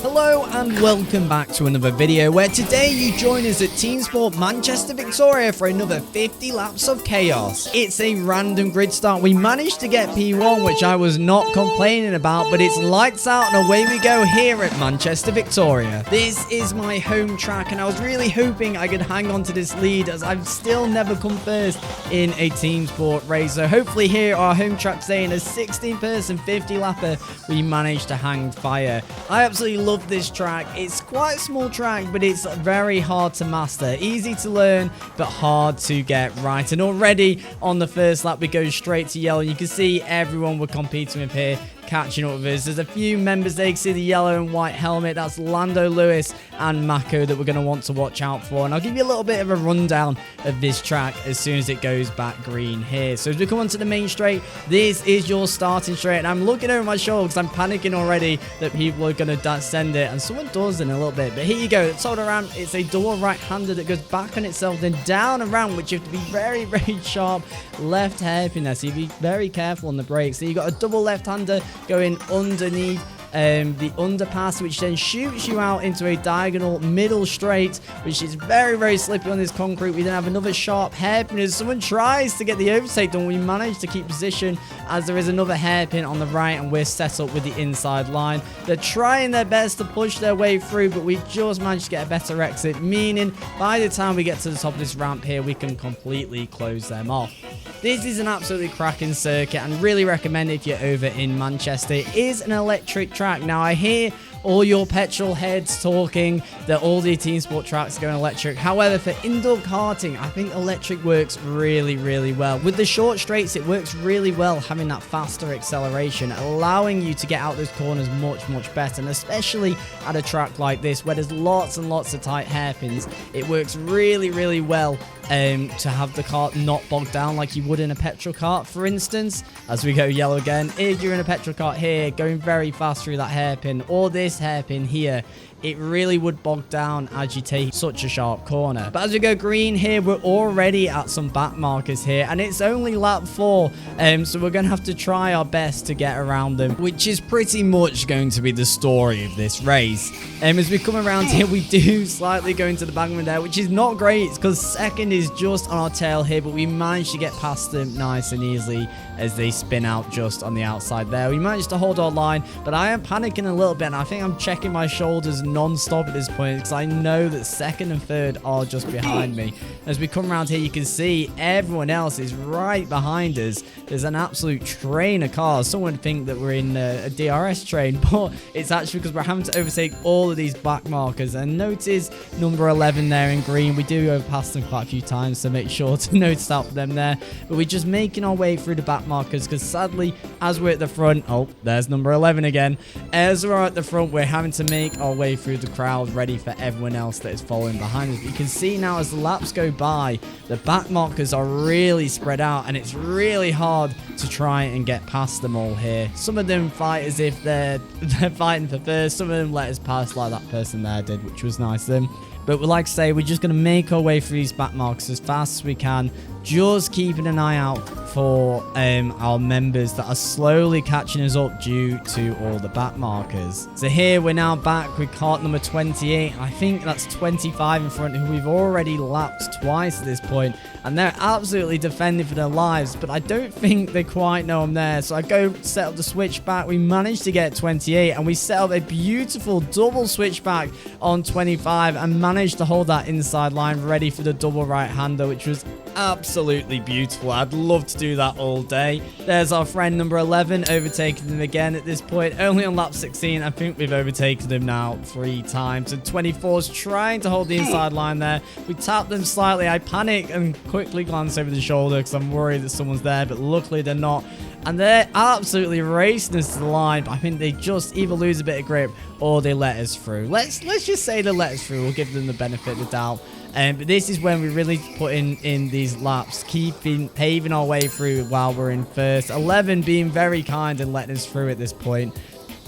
Hello and welcome back to another video where today you join us at Teamsport Manchester Victoria for another 50 laps of chaos. It's a random grid start. We managed to get P1, which I was not complaining about, but it's lights out and away we go here at Manchester Victoria. This is my home track and I was really hoping I could hang on to this lead as I've still never come first in a team sport race. So hopefully here our home track today in a 16-person 50 lapper we managed to hang fire. I absolutely love this track. It's quite a small track, but it's very hard to master. Easy to learn, but hard to get right. And already on the first lap, we go straight to yellow. You can see everyone we're competing with here catching up with us. There's a few members there. You can see the yellow and white helmet. That's Lando Lewis and Mako that we're going to want to watch out for. And I'll give you a little bit of a rundown of this track as soon as it goes back green here. So as we come onto the main straight, this is your starting straight. And I'm looking over my shoulder because I'm panicking already that people are going to send it. And someone does in a little bit. But here you go. It's all around. It's a double right-hander that goes back on itself, then down around, which you have to be very, very sharp left hairpin there. So you be very careful on the brakes. So you've got a double left-hander going underneath the underpass, which then shoots you out into a diagonal middle straight, which is very, very slippy on this concrete. We then have another sharp hairpin as someone tries to get the overtake done. We manage to keep position as there is another hairpin on the right and we're set up with the inside line. They're trying their best to push their way through, but we just managed to get a better exit, meaning by the time we get to the top of this ramp here, we can completely close them off. This is an absolutely cracking circuit and really recommend it if you're over in Manchester. It is an electric track. Now, I hear all your petrol heads talking that all the team sport tracks are going electric. However, for indoor karting, I think electric works really, really well. With the short straights, it works really well having that faster acceleration, allowing you to get out those corners much, much better. And especially at a track like this, where there's lots and lots of tight hairpins, it works really, really well to have the kart not bogged down like you would in a petrol kart, for instance. As we go yellow again, if you're in a petrol kart here, going very fast through that hairpin, or this hairpin here, it really would bog down as you take such a sharp corner. But as we go green here, we're already at some back markers here, and it's only lap 4, so we're going to have to try our best to get around them, which is pretty much going to be the story of this race. As we come around here, we do slightly go into the bagman there, which is not great because second is just on our tail here, but we managed to get past them nice and easily as they spin out just on the outside there. We managed to hold our line, but I am panicking a little bit, and I think I'm checking my shoulders non-stop at this point because I know that second and third are just behind me. As we come around here, you can see everyone else is right behind us. There's an absolute train of cars. Someone would think that we're in a DRS train, but it's actually because we're having to overtake all of these back markers. And notice number 11 there in green. We do go past them quite a few times, so make sure to notice out for them there. But we're just making our way through the back markers because sadly, as we're at the front, oh, there's number 11 again. As we're at the front, we're having to make our way through the crowd ready for everyone else that is following behind us. But you can see now as the laps go by, the back markers are really spread out and it's really hard to try and get past them all here. Some of them fight as if they're fighting for first. Some of them let us pass like that person there did, which was nice of them. But like I say, we're just going to make our way through these back markers as fast as we can, just keeping an eye out for our members that are slowly catching us up due to all the back markers. So here we're now back with kart number 28. I think that's 25 in front, who we've already lapped twice at this point, and they're absolutely defending for their lives, but I don't think they quite know I'm there. So I go set up the switchback. We managed to get 28 and we set up a beautiful double switchback on 25 and managed to hold that inside line ready for the double right-hander, which was absolutely beautiful. I'd love to do that all day. There's our friend number 11 overtaking them again at this point, only on lap 16. I think we've overtaken them now 3 times, and 24's trying to hold the inside line there. We tap them slightly. I panic and quickly glance over the shoulder because I'm worried that someone's there, but luckily they're not. And they're absolutely racing us to the line, but I think they just either lose a bit of grip or they let us through. Let's just say they let us through. We'll give them the benefit of the doubt. But this is when we really put in these laps, paving our way through while we're in first. 11 being very kind and letting us through at this point.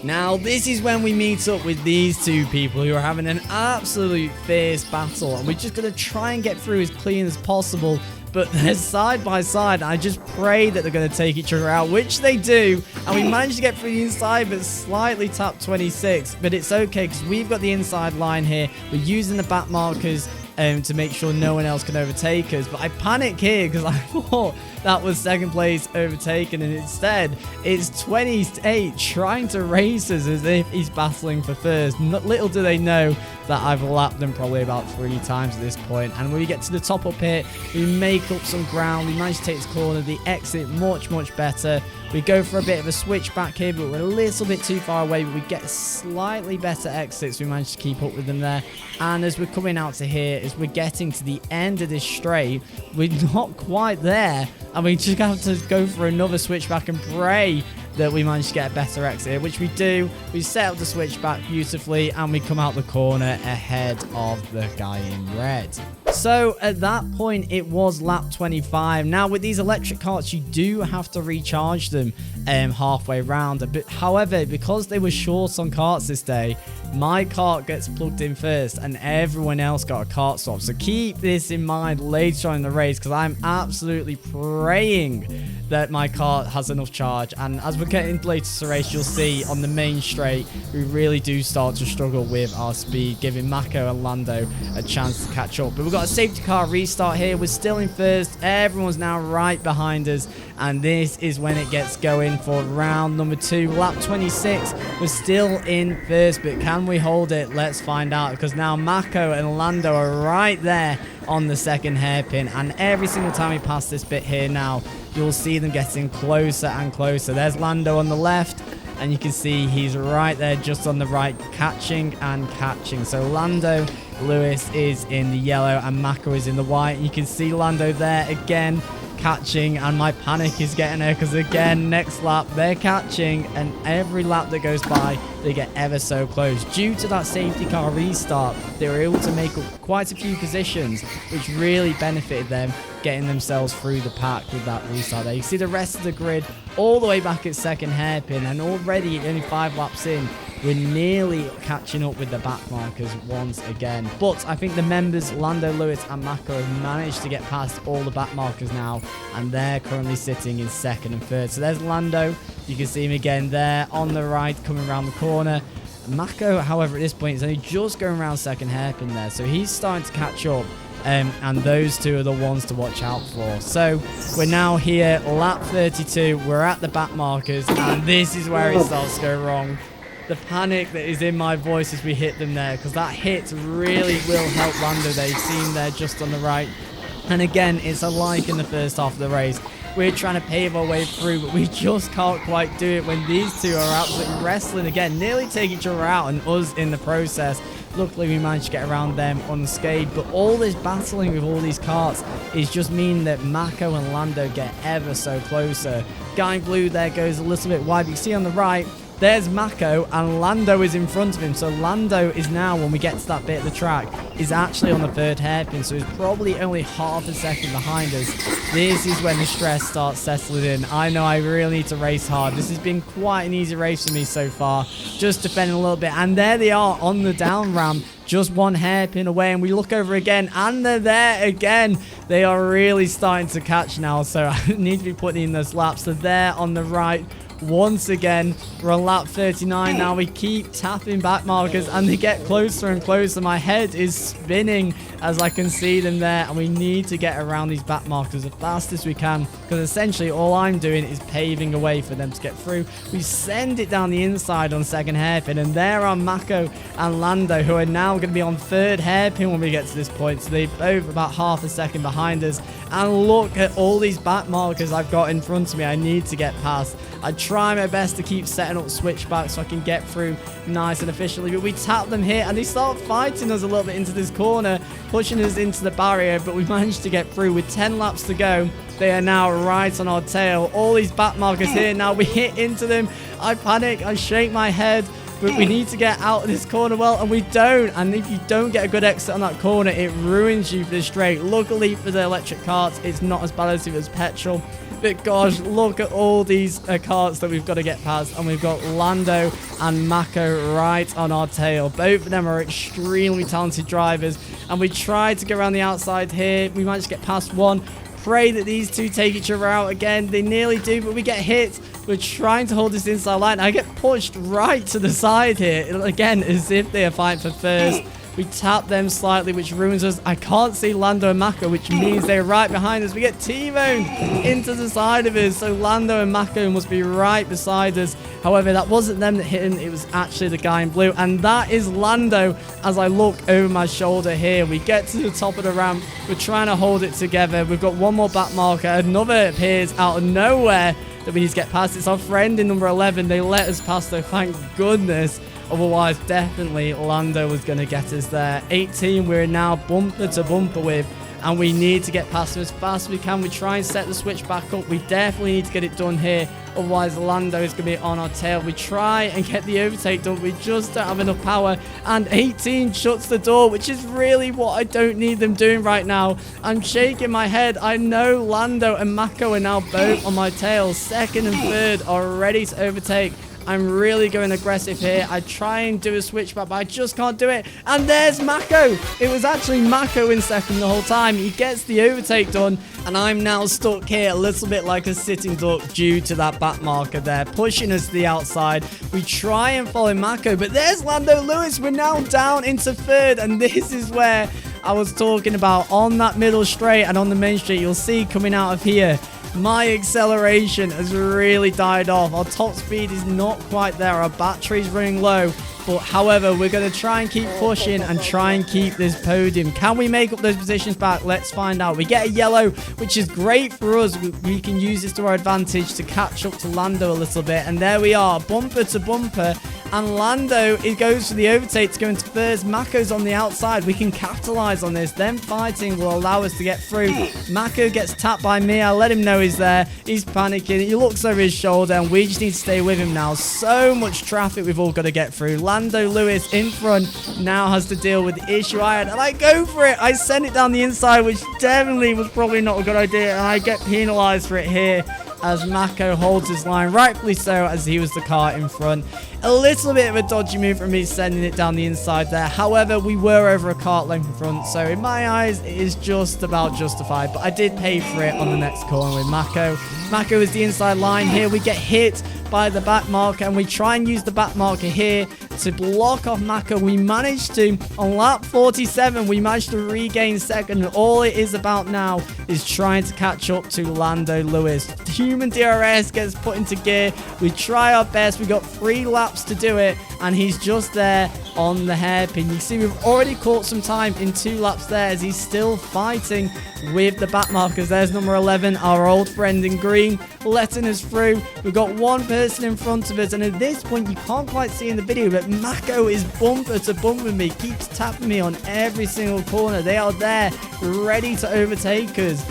Now, this is when we meet up with these two people who are having an absolute fierce battle, and we're just going to try and get through as clean as possible but they're side by side. I just pray that they're going to take each other out, which they do. And we managed to get through the inside, but slightly tapped 26. But it's okay because we've got the inside line here. We're using the back markers to make sure no one else can overtake us. But I panic here because I thought that was second place overtaken, and instead it's 28 trying to race us as if he's battling for first. Little do they know that I've lapped them probably about 3 times at this point. And when we get to the top up here, we make up some ground. We manage to take this corner. The exit much better. We go for a bit of a switch back here, but we're a little bit too far away, but we get slightly better exits. We managed to keep up with them there. And as we're coming out to here, as we're getting to the end of this straight, we're not quite there. And we just have to go for another switchback and pray that we manage to get a better exit, which we do. We set up the switchback beautifully, and we come out the corner ahead of the guy in red. So at that point, it was lap 25. Now, with these electric carts, you do have to recharge them halfway around. But however, because they were short on carts this day, my cart gets plugged in first and everyone else got a cart swap. So keep this in mind later on in the race, because I'm absolutely praying that my cart has enough charge. And as we're getting later to the race, you'll see on the main straight, we really do start to struggle with our speed, giving Mako and Lando a chance to catch up. But we've got a safety car restart here. We're still in first. Everyone's now right behind us. And this is when it gets going for round number 2. Lap 26, we're still in first, but can we hold it? Let's find out, because now Mako and Lando are right there on the second hairpin. And every single time we pass this bit here now, you'll see them getting closer and closer. There's Lando on the left, and you can see he's right there just on the right, catching and catching. So Lando Lewis is in the yellow and Mako is in the white. And you can see Lando there again catching, and my panic is getting her because again next lap they're catching, and every lap that goes by they get ever so close. Due to that safety car restart, they were able to make up quite a few positions, which really benefited them, getting themselves through the pack with that restart there. You see the rest of the grid all the way back at second hairpin, and already only 5 laps in, we're nearly catching up with the back markers once again. But I think the members, Lando Lewis and Mako, have managed to get past all the back markers now, and they're currently sitting in second and third. So there's Lando. You can see him again there on the right, coming around the corner. Mako, however, at this point is only just going around second hairpin there, so he's starting to catch up. And those two are the ones to watch out for. So we're now here, lap 32. We're at the back markers, and this is where it starts to go wrong. The panic that is in my voice as we hit them there, because that hit really will help Lando there. You see him there just on the right. And again, it's alike in the first half of the race. We're trying to pave our way through, but we just can't quite do it when these two are absolutely wrestling again, nearly take each other out and us in the process. Luckily, we managed to get around them unscathed, but all this battling with all these carts is just meaning that Mako and Lando get ever so closer. Guy in blue there goes a little bit wide, but you see on the right, there's Mako, and Lando is in front of him. So Lando is now, when we get to that bit of the track, is actually on the third hairpin. So he's probably only half a second behind us. This is when the stress starts settling in. I know I really need to race hard. This has been quite an easy race for me so far. Just defending a little bit. And there they are on the down ramp. Just one hairpin away, and we look over again, and they're there again. They are really starting to catch now. So I need to be putting in those laps. So there on the right. Once again, we're on lap 39 now. We keep tapping back markers and they get closer and closer. My head is spinning as I can see them there, and we need to get around these back markers as fast as we can, because essentially all I'm doing is paving a way for them to get through. We send it down the inside on second hairpin, and there are Mako and Lando, who are now going to be on third hairpin when we get to this point. So they're both about half a second behind us. And look at all these back markers I've got in front of me I need to get past. I try my best to keep setting up switchbacks so I can get through nice and efficiently, but we tap them here and they start fighting us a little bit into this corner, pushing us into the barrier, but we managed to get through with 10 laps to go. They are now right on our tail. All these back markers here. Now we hit into them. I panic. I shake my head. But we need to get out of this corner well, and we don't. And if you don't get a good exit on that corner, it ruins you for the straight. Luckily for the electric carts, it's not as bad as if it was petrol. But gosh, look at all these carts that we've got to get past. And we've got Lando and Mako right on our tail. Both of them are extremely talented drivers. And we tried to go around the outside here. We managed to get past one. pray that these two take each other out again. They nearly do, but we get hit. We're trying to hold this inside line. I get pushed right to the side here. Again, as if they are fighting for first. We tap them slightly, which ruins us. I can't see Lando and Mako, which means they're right behind us. We get T-boned into the side of us. So Lando and Mako must be right beside us. However, that wasn't them that hit him. It was actually the guy in blue. And that is Lando as I look over my shoulder here. We get to the top of the ramp. We're trying to hold it together. We've got one more back marker. Another appears out of nowhere that we need to get past. It's our friend in number 11. They let us pass, though. Thank goodness. Otherwise, definitely Lando was going to get us there. 18, we're now bumper to bumper with, and we need to get past them as fast as we can. We try and set the switch back up. We definitely need to get it done here. Otherwise, Lando is going to be on our tail. We try and get the overtake done. We just don't have enough power. And 18 shuts the door, which is really what I don't need them doing right now. I'm shaking my head. I know Lando and Mako are now both on my tail. Second and third are ready to overtake. I'm really going aggressive here. I try and do a switchback, but I just can't do it. And there's Mako. It was actually Mako in second the whole time. He gets the overtake done, and I'm now stuck here a little bit like a sitting duck due to that back marker there, pushing us to the outside. We try and follow Mako, but there's Lando Lewis. We're now down into third, and this is where I was talking about on that middle straight and on the main straight. You'll see coming out of here, my acceleration has really died off. Our top speed is not quite there. Our battery's running low. But however, we're going to try and keep pushing and try and keep this podium. Can we make up those positions back? Let's find out. We get a yellow, which is great for us. We can use this to our advantage to catch up to Lando a little bit. And there we are, bumper to bumper. And Lando, it goes for the overtake to go into first. Mako's on the outside. We can capitalize on this. Them fighting will allow us to get through. Mako gets tapped by me. I let him know he's there. He's panicking. He looks over his shoulder, and we just need to stay with him now. So much traffic we've all got to get through. Lando Lewis in front now has to deal with the issue I had, and I go for it. I send it down the inside, which definitely was probably not a good idea, and I get penalized for it here as Mako holds his line, rightfully so, as he was the car in front. A little bit of a dodgy move from me sending it down the inside there. However, we were over a kart length in front, so in my eyes, it is just about justified. But I did pay for it on the next corner with Mako. Mako is the inside line here. We get hit by the back marker, and we try and use the back marker here to block off Mako. We managed to, on lap 47, we managed to regain second. All it is about now is trying to catch up to Lando Lewis. Human DRS gets put into gear. We try our best. We got 3 laps to do it, and he's just there on the hairpin. You see, we've already caught some time in 2 laps there as he's still fighting with the back markers. There's number 11, our old friend in green, letting us through. We've got one person in front of us, and at this point, you can't quite see in the video, but Mako is bumper to bumper with me, keeps tapping me on every single corner. They are there, ready to overtake us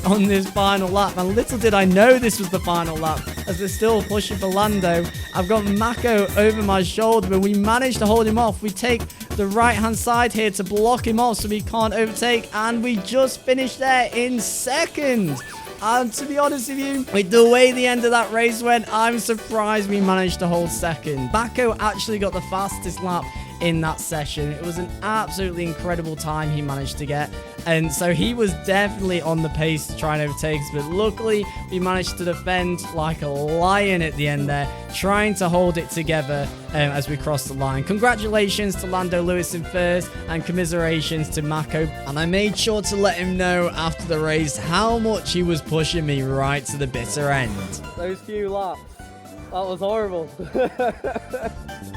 on this final lap. And little did I know this was the final lap, as we're still pushing for Lando. I've got Mako over my shoulder, but we managed to hold him off. We take the right-hand side here to block him off so he can't overtake, and we just finished there in second. And to be honest with you, with the way the end of that race went, I'm surprised we managed to hold second. Mako actually got the fastest lap in that session. It was an absolutely incredible time he managed to get, and so he was definitely on the pace to try and overtake us, but luckily we managed to defend like a lion at the end there, trying to hold it together as we crossed the line. Congratulations to Lando Lewis in first, and commiserations to Mako. And I made sure to let him know after the race how much he was pushing me right to the bitter end. Those few laps, that was horrible.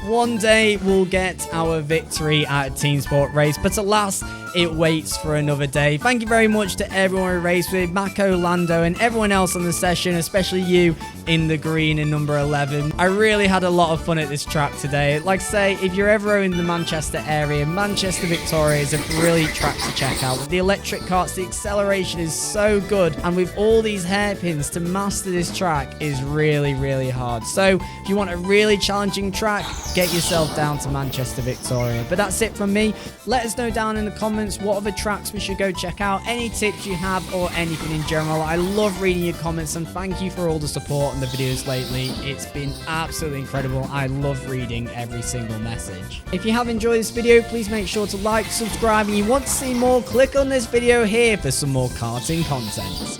One day we'll get our victory at a team sport race, but alas, it waits for another day. Thank you very much to everyone we raced with, Mako, Lando, and everyone else on the session, especially you in the green in number 11. I really had a lot of fun at this track today. Like I say, if you're ever in the Manchester area, Manchester Victoria is a brilliant track to check out. With the electric karts, the acceleration is so good, and with all these hairpins, to master this track is really, really hard. So if you want a really challenging track, get yourself down to Manchester Victoria. But that's it from me. Let us know down in the comments what other tracks we should go check out, any tips you have, or anything in general. I love reading your comments, and thank you for all the support on the videos lately. It's been absolutely incredible. I love reading every single message. If you have enjoyed this video, please make sure to like, subscribe, and you want to see more, click on this video here for some more karting content.